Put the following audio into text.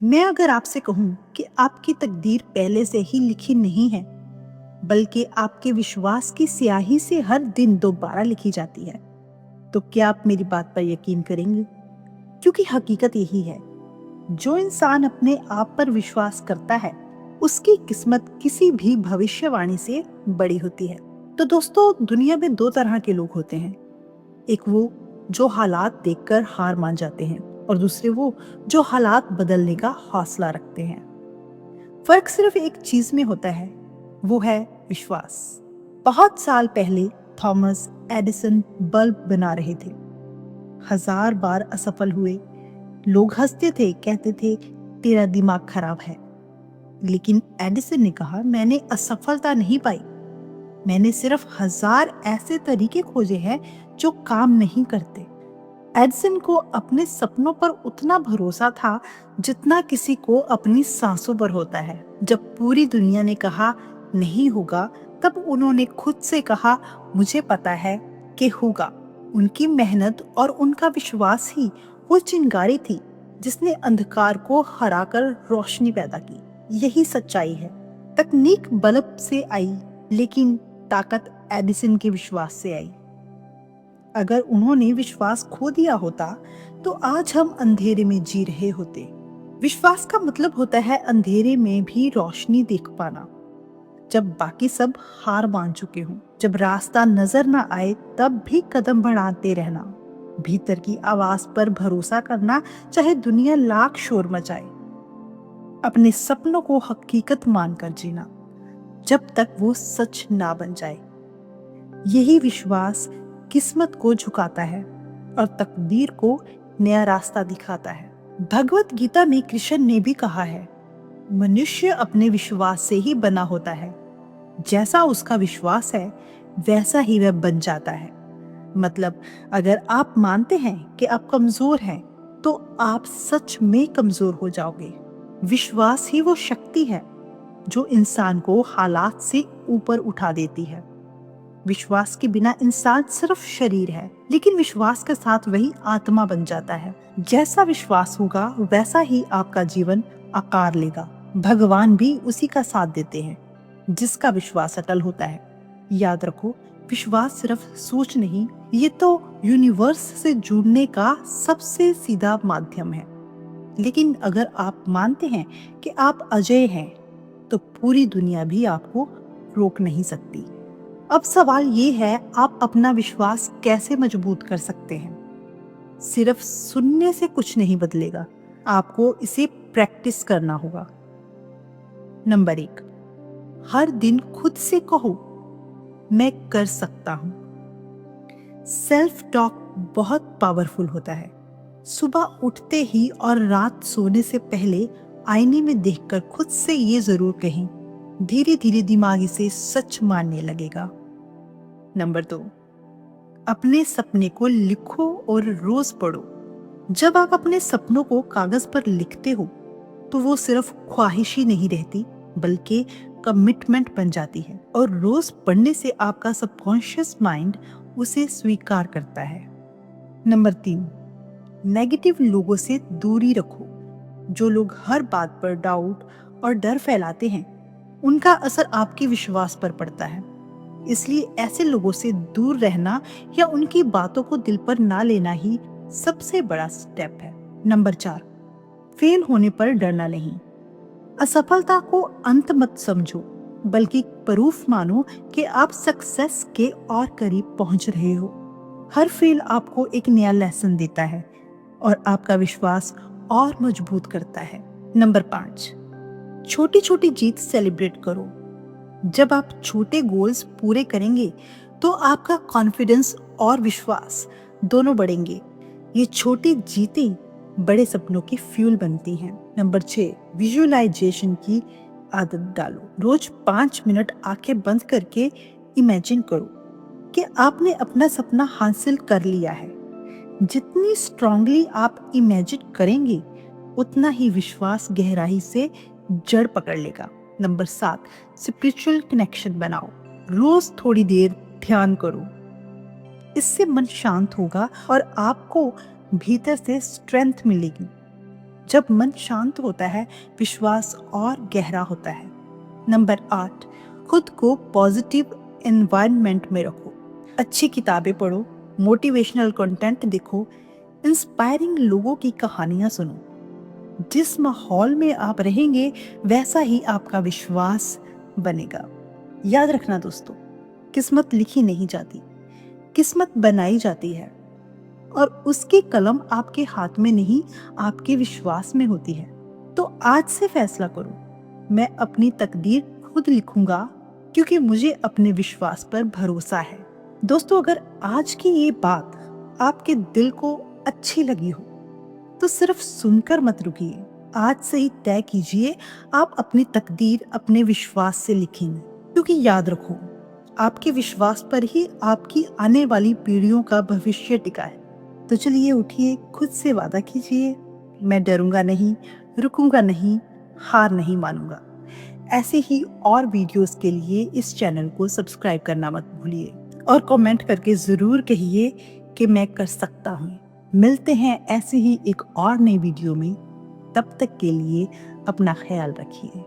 मैं अगर आपसे कहूं कि आपकी तकदीर पहले से ही लिखी नहीं है, बल्कि आपके विश्वास की स्याही से हर दिन दोबारा लिखी जाती है, तो क्या आप मेरी बात पर यकीन करेंगे? क्योंकि हकीकत यही है, जो इंसान अपने आप पर विश्वास करता है, उसकी किस्मत किसी भी भविष्यवाणी से बड़ी होती है। तो दोस्तों, दुनिया में दो तरह के लोग होते हैं। एक वो जो हालात देखकर हार मान जाते हैं, और दूसरे वो जो हालात बदलने का हौसला रखते हैं। फर्क सिर्फ एक चीज में होता है, वो है विश्वास। बहुत साल पहले थॉमस एडिसन बल्ब बना रहे थे। हजार बार असफल हुए। लोग हंसते थे, कहते थे तेरा दिमाग खराब है। लेकिन एडिसन ने कहा, मैंने असफलता नहीं पाई, मैंने सिर्फ हजार ऐसे तरीके खोजे हैं जो काम नहीं करते। एडिसन को अपने सपनों पर उतना भरोसा था जितना किसी को अपनी सांसों पर होता है। जब पूरी दुनिया ने कहा नहीं होगा, तब उन्होंने खुद से कहा, मुझे पता है कि होगा। उनकी मेहनत और उनका विश्वास ही वो चिंगारी थी जिसने अंधकार को हराकर रोशनी पैदा की। यही सच्चाई है। तकनीक बल्ब से आई, लेकिन ताकत एडिसन के विश्वास से आई। अगर उन्होंने विश्वास खो दिया होता, तो आज हम अंधेरे में जी रहे होते। विश्वास का मतलब होता है अंधेरे में भी रोशनी देख पाना, जब बाकी सब हार मान चुके हों। जब रास्ता नजर ना आए, तब भी कदम बढ़ाते रहना। भीतर की आवाज पर भरोसा करना, चाहे दुनिया लाख शोर मचाए। अपने सपनों को हकीकत मानकर जीना, जब तक वो सच ना बन जाए। यही विश्वास किस्मत को झुकाता है और तकदीर को नया रास्ता दिखाता है। भगवत गीता में कृष्ण ने भी कहा है, मनुष्य अपने विश्वास से ही बना होता है। जैसा उसका विश्वास है, वैसा ही वह बन जाता है। मतलब, अगर आप मानते हैं कि आप कमजोर हैं, तो आप सच में कमजोर हो जाओगे। विश्वास ही वो शक्ति है जो इंसान को हालात से ऊपर उठा देती है। विश्वास के बिना इंसान सिर्फ शरीर है, लेकिन विश्वास के साथ वही आत्मा बन जाता है। जैसा विश्वास होगा, वैसा ही आपका जीवन आकार लेगा। भगवान भी उसी का साथ देते हैं जिसका विश्वास अटल होता है। याद रखो, विश्वास सिर्फ सोच नहीं, ये तो यूनिवर्स से जुड़ने का सबसे सीधा माध्यम है। लेकिन अगर आप मानते हैं कि आप अजय हैं, तो पूरी दुनिया भी आपको रोक नहीं सकती। अब सवाल ये है, आप अपना विश्वास कैसे मजबूत कर सकते हैं? सिर्फ सुनने से कुछ नहीं बदलेगा, आपको इसे प्रैक्टिस करना होगा। नंबर 1, हर दिन खुद से कहो, मैं कर सकता हूं। सेल्फ टॉक बहुत पावरफुल होता है। सुबह उठते ही और रात सोने से पहले आईने में देखकर खुद से ये जरूर कहें। धीरे धीरे दिमाग इसे सच मानने लगेगा। नंबर 2, अपने सपने को लिखो और रोज पढ़ो। जब आप अपने सपनों को कागज पर लिखते हो, तो वो सिर्फ ख्वाहिश ही नहीं रहती, बल्कि कमिटमेंट बन जाती है। और रोज पढ़ने से आपका सबकॉन्शियस माइंड उसे स्वीकार करता है। नंबर 3, नेगेटिव लोगों से दूरी रखो। जो लोग हर बात पर डाउट और डर फैलाते हैं, उनका असर आपके विश्वास पर पड़ता है। इसलिए ऐसे लोगों से दूर रहना या उनकी बातों को दिल पर ना लेना ही सबसे बड़ा स्टेप है। नंबर 4, फेल होने पर डरना नहीं। असफलता को अंत मत समझो, बल्कि प्रूफ मानो कि आप सक्सेस के और करीब पहुंच रहे हो। हर फेल आपको एक नया लेसन देता है और आपका विश्वास और मजबूत करता है। नंबर 5, छोटी छोटी जीत सेलिब्रेट करो। जब आप छोटे गोल्स पूरे करेंगे, तो आपका कॉन्फिडेंस और विश्वास दोनों बढ़ेंगे। ये छोटी जीतें बड़े सपनों की फ्यूल बनती हैं। नंबर 6, विजुअलाइजेशन की आदत डालो। रोज 5 मिनट आंखें बंद करके इमेजिन करो कि आपने अपना सपना हासिल कर लिया है। जितनी स्ट्रांगली आप इमेजिन करेंगे, उतना ही विश्वास गहराई से जड़ पकड़ लेगा। नंबर 7, स्पिरिचुअल कनेक्शन बनाओ। रोज थोड़ी देर ध्यान करो। इससे मन शांत होगा और आपको भीतर से स्ट्रेंथ मिलेगी। जब मन शांत होता है, विश्वास और गहरा होता है। नंबर 8, खुद को पॉजिटिव एनवायरनमेंट में रखो। अच्छी किताबें पढ़ो, मोटिवेशनल कंटेंट देखो, इंस्पायरिंग लोगों की कहानियां सुनो। जिस माहौल में आप रहेंगे वैसा ही आपका विश्वास बनेगा। याद रखना दोस्तों, किस्मत लिखी नहीं जाती, किस्मत बनाई जाती है, और उसकी कलम आपके हाथ में नहीं, आपके विश्वास में होती है। तो आज से फैसला करो, मैं अपनी तकदीर खुद लिखूंगा, क्योंकि मुझे अपने विश्वास पर भरोसा है। दोस्तों, अगर आज की ये बात आपके दिल को अच्छी लगी हो तो सिर्फ सुनकर मत रुकिए, आज से ही तय कीजिए आप अपनी तकदीर अपने विश्वास से लिखेंगे। क्योंकि याद रखो, आपके विश्वास पर ही आपकी आने वाली पीढ़ियों का भविष्य टिका है। तो चलिए उठिए, खुद से वादा कीजिए, मैं डरूंगा नहीं, रुकूंगा नहीं, हार नहीं मानूंगा। ऐसे ही और वीडियोस के लिए इस चैनल को सब्सक्राइब करना मत भूलिए और कमेंट करके ज़रूर कहिए कि मैं कर सकता हूँ। मिलते हैं ऐसे ही एक और नई वीडियो में। तब तक के लिए अपना ख्याल रखिए।